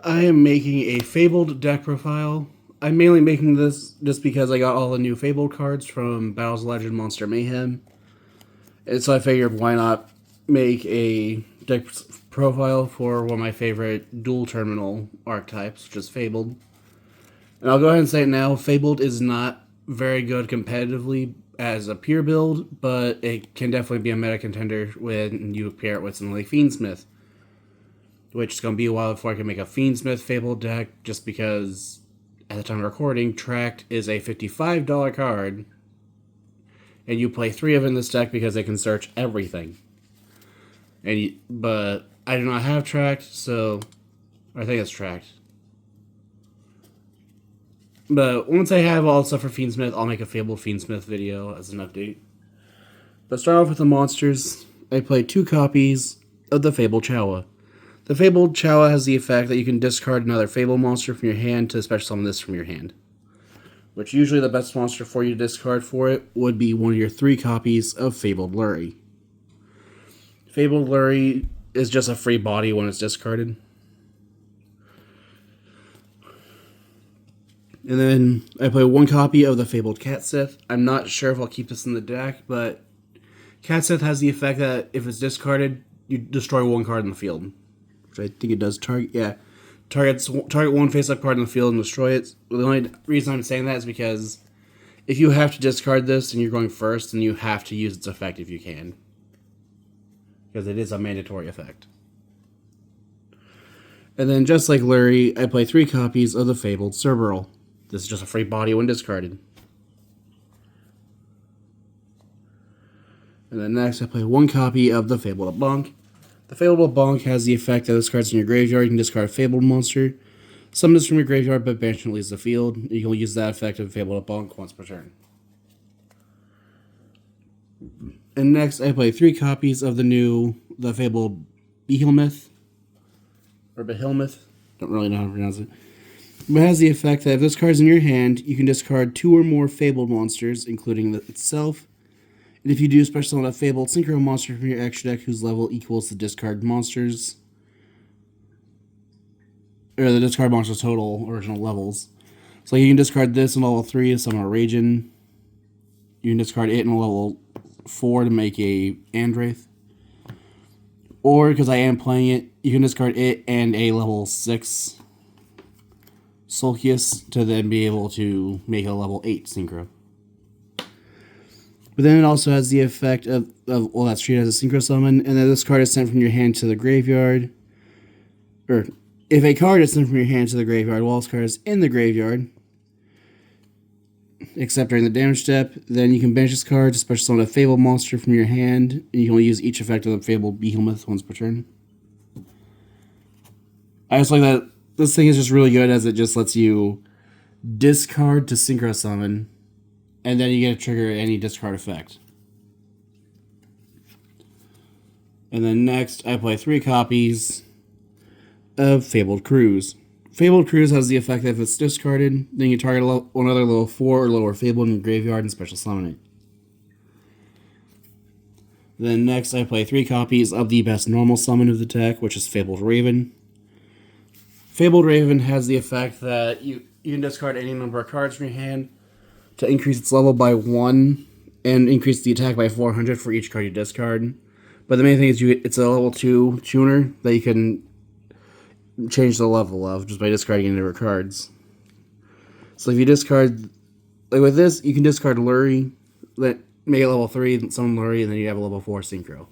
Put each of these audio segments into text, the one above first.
I am making a Fabled deck profile. I'm mainly making this just because I got all the new Fabled cards from Battles of Legend Monster Mayhem. And so I figured why not make a deck profile for one of my favorite dual terminal archetypes, which is Fabled. And I'll go ahead and say it now, Fabled is not very good competitively as a pure build, but it can definitely be a meta contender when you pair it with something like Fiendsmith. Which is going to be a while before I can make a Fiendsmith Fable deck, just because at the time of recording, Tract is a $55 card, and you play 3 of in this deck because they can search everything. But I do not have Tract, so I think it's Tract. But once I have all the stuff for Fiendsmith, I'll make a Fabled Fiendsmith video as an update. But start off with the monsters. I play 2 copies of the Fabled Chawa. The Fabled Chawa has the effect that you can discard another Fabled monster from your hand to special summon this from your hand. Which usually the best monster for you to discard for it would be one of your 3 copies of Fabled Lurry. Fabled Lurry is just a free body when it's discarded. And then I play 1 copy of the Fabled Catsith. I'm not sure if I'll keep this in the deck, but Catsith has the effect that if it's discarded, you destroy 1 card in the field. Which I think it does target, yeah. Target 1 face-up card in the field and destroy it. The only reason I'm saying that is because if you have to discard this and you're going first, then you have to use its effect if you can. Because it is a mandatory effect. And then just like Lurry, I play 3 copies of the Fabled Cerberus. This is just a free body when discarded. And then next I play 1 copy of the Fabled Bonk. The Fabled Bonk has the effect that this card's in your graveyard. You can discard a Fabled monster. Summon this from your graveyard, but banish when it leaves the field. You can use that effect of Fabled Bonk once per turn. And next, I play 3 copies of the Fabled Behemoth. Or Behemoth. Don't really know how to pronounce it. But it has the effect that if this card's in your hand, you can discard 2 or more Fabled monsters, including itself. And if you do special summon a Fabled synchro monster from your extra deck whose level equals the discard monsters, or the discard monster's total original levels. So you can discard this in level 3 to summon a Ragin. You can discard it in level 4 to make a Andraith. Or, because I am playing it, you can discard it and a level 6 Sulcius to then be able to make a level 8 synchro. But then it also has the effect of well, that's treated as a synchro summon, and then this card is sent from your hand to the graveyard. Or, if a card is sent from your hand to the graveyard while this card is in the graveyard, except during the damage step, then you can banish this card to special summon a Fabled monster from your hand, and you can only use each effect of the Fabled Behemoth once per turn. I just like that this thing is just really good as it just lets you discard to synchro summon, and then you get to trigger any discard effect. And then next, I play 3 copies of Fabled Cruise. Fabled Cruise has the effect that if it's discarded, then you target another level 4 or lower Fabled in your graveyard and special summon it. Then next, I play 3 copies of the best normal summon of the deck, which is Fabled Raven. Fabled Raven has the effect that you can discard any number of cards from your hand to increase its level by 1 and increase the attack by 400 for each card you discard. But the main thing is it's a level 2 tuner that you can change the level of just by discarding any number of cards. So if you discard, like with this, you can discard Lurry, make it level 3, summon Lurry, and then you have a level 4 synchro.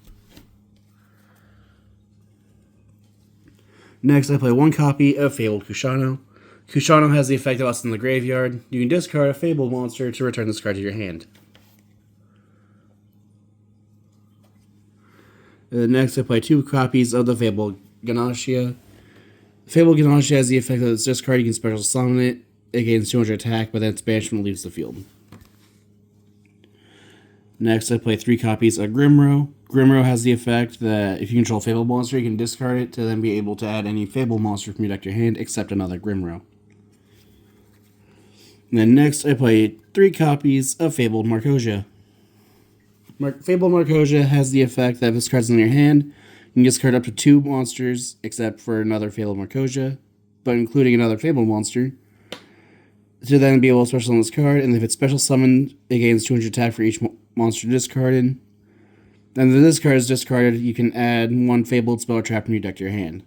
Next, I play 1 copy of Fabled Kushano. Kushano has the effect of us in the graveyard. You can discard a Fabled monster to return this card to your hand. Next, I play 2 copies of the Fabled Ganashia. Fabled Ganashia has the effect that it's discarded, you can special summon it. It gains 200 attack, but then its banishment leaves the field. Next, I play 3 copies of Grimro. Grimro has the effect that if you control a Fabled monster, you can discard it to then be able to add any Fabled monster from your deck to your hand, except another Grimro. And then next, I play 3 copies of Fabled Marcosia. Fabled Marcosia has the effect that if this card's in your hand, you can discard up to 2 monsters, except for another Fabled Marcosia. but including another Fabled monster, to then be able to special summon this card, and if it's special summoned, it gains 200 attack for each monster discarded. And if this card is discarded, you can add one Fabled spell trap from your deck to your hand.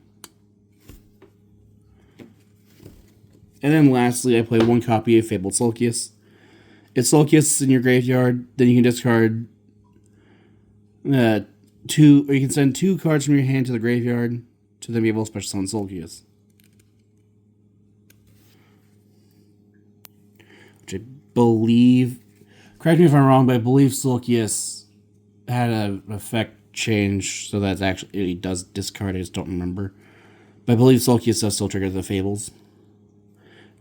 And then lastly, I play one copy of Fabled Sulcius. If Sulcius is in your graveyard, then you can discard you can send 2 cards from your hand to the graveyard to then be able to special summon Sulcius. Which I believe, correct me if I'm wrong, but I believe Sulcius had an effect change so that it does discard. I just don't remember. But I believe Sulcius does still trigger the Fables.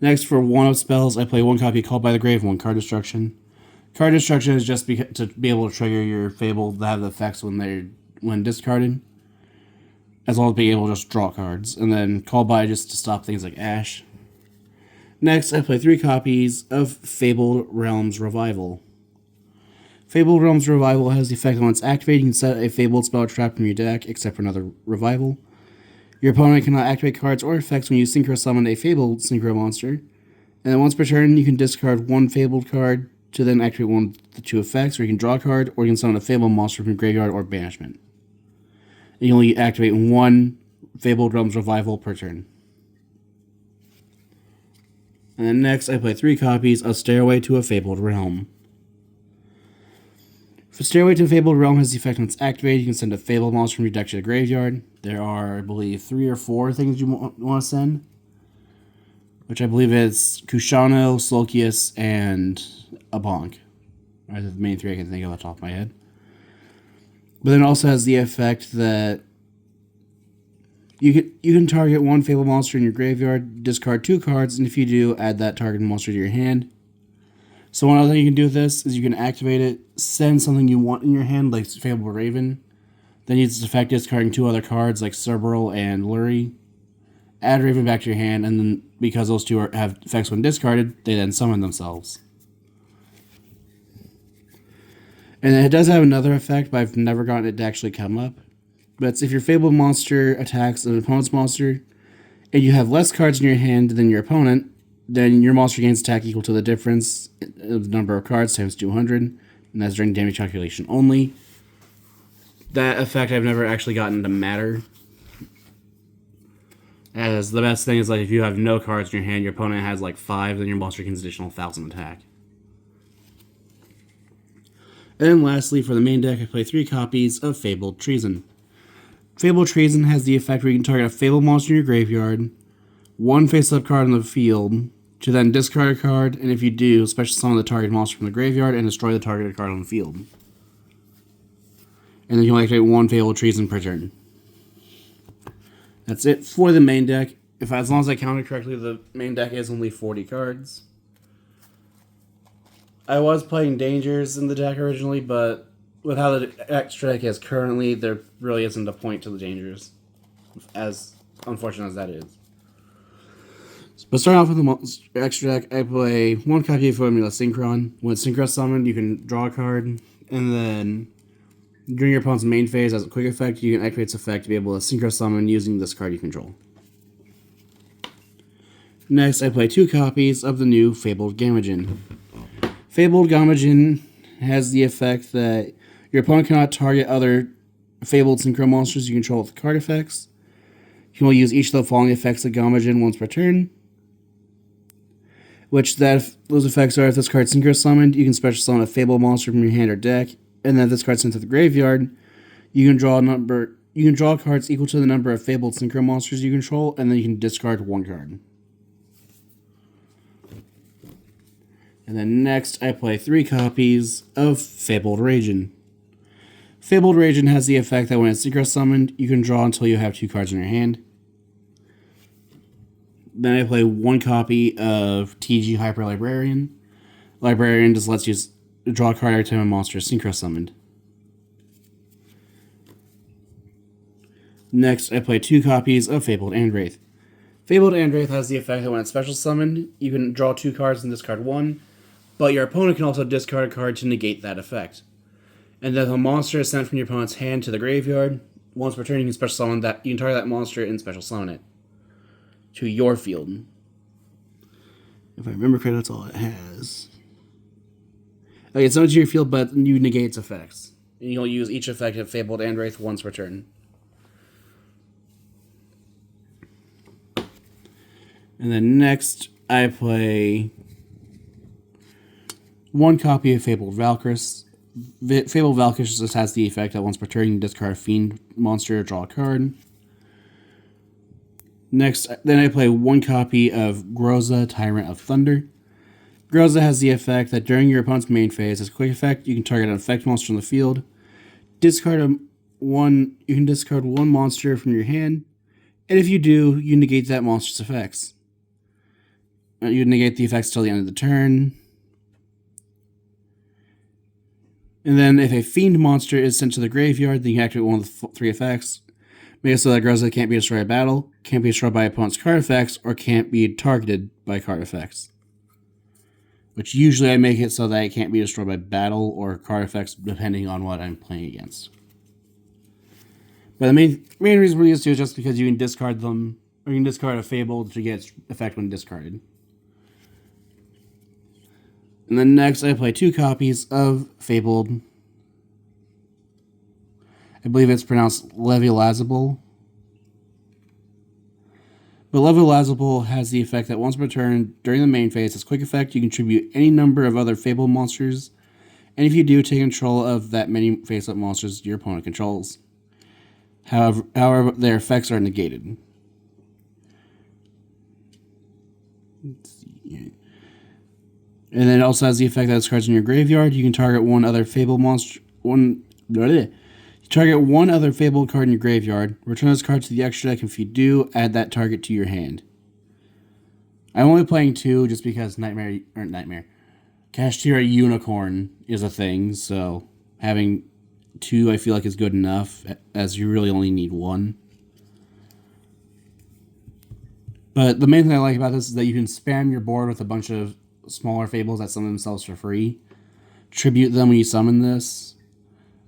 Next, for one-of spells, I play one copy Called by the Grave, one Card Destruction. Card Destruction is just to be able to trigger your Fable to have the effects when discarded, as well as being able to just draw cards. And then Called by just to stop things like Ash. Next, I play 3 copies of Fabled Realms Revival. Fabled Realms Revival has the effect that when it's activated, you can set a Fabled spell trap from your deck, except for another Revival. Your opponent cannot activate cards or effects when you synchro summon a Fabled synchro monster. And then once per turn, you can discard one Fabled card to then activate one of the 2 effects, or you can draw a card, or you can summon a Fabled monster from your graveyard or banishment. And you only activate one Fabled Realms Revival per turn. And then next, I play 3 copies of Stairway to a Fabled Realm. If Stairway to a Fabled Realm has the effect when it's activated, you can send a Fabled monster from your deck to the graveyard. There are, I believe, 3 or 4 things you want to send, which I believe is Kushano, Sulcius, and a Bonk. Are the main 3 I can think of off the top of my head. But then it also has the effect that you can target one Fabled monster in your graveyard, discard 2 cards, and if you do, add that target monster to your hand. So one other thing you can do with this is you can activate it, send something you want in your hand, like Fabled Raven, then use its effect discarding 2 other cards like Cerberus and Lurie, add Raven back to your hand, and then because those 2 have effects when discarded, they then summon themselves. And it does have another effect, but I've never gotten it to actually come up. But it's if your Fabled monster attacks an opponent's monster, and you have less cards in your hand than your opponent, then your monster gains attack equal to the difference of the number of cards times 200, and that's during damage calculation only. That effect I've never actually gotten to matter. As the best thing is, like, if you have no cards in your hand, your opponent has like 5, then your monster gains additional 1,000 attack. And then lastly, for the main deck, I play 3 copies of Fabled Treason. Fabled Treason has the effect where you can target a Fabled monster in your graveyard, one face-up card on the field, to then discard a card, and if you do, special summon the target monster from the graveyard and destroy the targeted card on the field. And then you can activate one Fabled Treason per turn. That's it for the main deck. As long as I counted correctly, the main deck is only 40 cards. I was playing Dangers in the deck originally, but with how the extra deck is currently, there really isn't a point to the Dangers, as unfortunate as that is. But starting off with the extra deck, I play 1 copy of Formula Synchron. When it's synchro summoned, you can draw a card, and then during your opponent's main phase, as a quick effect, you can activate its effect to be able to synchro summon using this card you control. Next, I play 2 copies of the new Fabled Gamajin. Fabled Gamajin has the effect that your opponent cannot target other Fabled Synchro monsters you control with card effects. You can only use each of the following effects of Gamajin once per turn. Those effects are: if this card is synchro summoned, you can special summon a Fabled monster from your hand or deck, and then if this card is sent to the graveyard, you can draw cards equal to the number of Fabled Synchro monsters you control, and then you can discard 1 card. And then next, I play 3 copies of Fabled Raijin. Fabled Raijin has the effect that when it's synchro summoned, you can draw until you have 2 cards in your hand. Then I play 1 copy of TG Hyper Librarian. Librarian just lets you draw a card every time a monster is synchro summoned. Next, I play 2 copies of Fabled Andraith. Fabled Andraith has the effect that when it's special summoned, you can draw 2 cards and discard 1, but your opponent can also discard a card to negate that effect. And then if a monster is sent from your opponent's hand to the graveyard, once per turn you can special summon that. You can target that monster and special summon it. to your field. If I remember correctly, that's all it has. Okay, it's not to your field, but you negate its effects. And you'll use each effect of Fabled and Wraith once per turn. And then next, I play one copy of Fabled Valkyris. Fabled Valkyris just has the effect that once per turn you discard a fiend monster or draw a card. Next, then I play one copy of Groza, Tyrant of Thunder. Groza has the effect that during your opponent's main phase, as a quick effect, you can target an effect monster on the field. You can discard one monster from your hand, and if you do, you negate that monster's effects. You negate the effects till the end of the turn. And then if a fiend monster is sent to the graveyard, then you can activate one of the 3 effects. Make it so that Groza can't be destroyed by battle, can't be destroyed by opponent's card effects, or can't be targeted by card effects. Which usually I make it so that it can't be destroyed by battle or card effects, depending on what I'm playing against. But the main reason we use 2 is just because you can discard them, or you can discard a Fabled to get its effect when discarded. And then next I play 2 copies of Fabled. I believe it's pronounced Leviolazable. But Leviolazable has the effect that once per turn, during the main phase, as quick effect, you contribute any number of other Fabled monsters, and if you do, take control of that many face-up monsters your opponent controls. However, their effects are negated. Let's see here. And then it also has the effect that it's cards in your graveyard. You can target one other Fabled monster. Target one other Fabled card in your graveyard. Return this card to the extra deck. If you do, add that target to your hand. I'm only playing 2 just because Kashtira Unicorn is a thing, so having 2 I feel like is good enough, as you really only need 1. But the main thing I like about this is that you can spam your board with a bunch of smaller Fables that summon themselves for free. Tribute them when you summon this,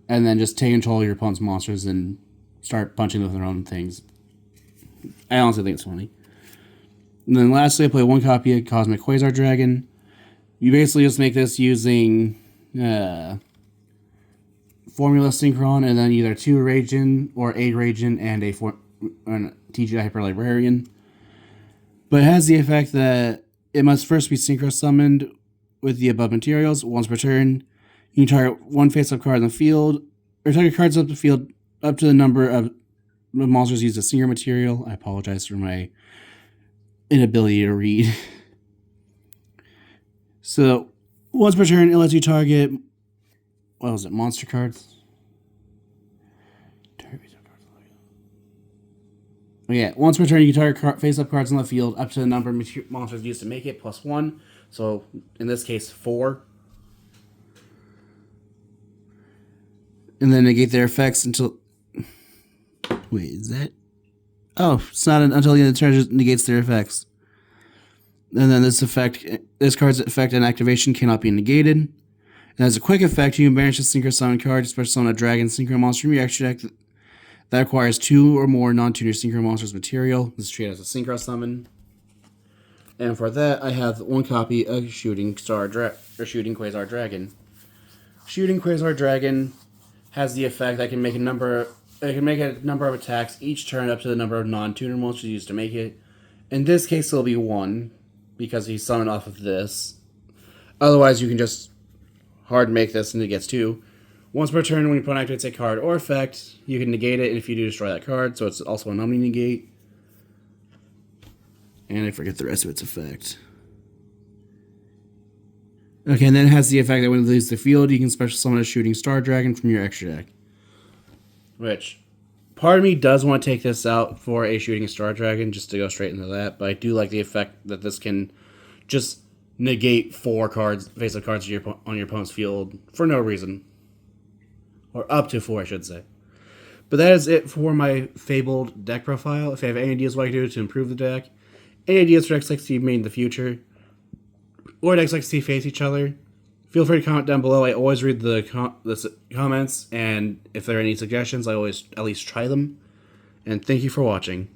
and then just take control of your opponent's monsters and start punching them with their own things. I honestly think it's funny. And then lastly, I play 1 copy of Cosmic Quasar Dragon. You basically just make this using Formula Synchron, and then either 2 Ragin or 8 Ragin and a TGI Hyper Librarian. But it has the effect that it must first be synchro summoned with the above materials once per turn. You can target 1 face-up card in the field, or target cards up the field up to the number of monsters used as synchro material. I apologize for my inability to read. So, once per turn, it lets you target, monster cards? Once per turn, you can target face-up cards on the field up to the number of monsters used to make it, plus 1. So, in this case, 4. And then negate their effects until... Wait, is that... Oh, it's not until the end of the turn it negates their effects. And then this card's effect and activation cannot be negated. And as a quick effect, you can banish a synchro summon card, especially summon a dragon synchro monster from your extra deck that requires 2 or more non-tuner synchro monsters material. This is treated as a synchro summon. And for that, I have 1 copy of Shooting Quasar Dragon. Shooting Quasar Dragon has the effect that it can make a number of attacks each turn up to the number of non-tuner monsters used to make it. In this case, it'll be 1, because he's summoned off of this. Otherwise, you can just hard make this and it gets 2. Once per turn, when your opponent activates a card or effect, you can negate it if you do destroy that card, so it's also a non-negate. And I forget the rest of its effect. Okay, and then it has the effect that when it leaves the field, you can special summon a Shooting Star Dragon from your extra deck. Which, part of me does want to take this out for a Shooting Star Dragon, just to go straight into that, but I do like the effect that this can just negate 4 cards, face-up cards on your opponent's field for no reason. Or up to 4, I should say. But that is it for my Fabled deck profile. If you have any ideas what I can do to improve the deck, any ideas for decks like Steve made in the future, or decks like Steve face each other, feel free to comment down below. I always read the comments, and if there are any suggestions, I always at least try them. And thank you for watching.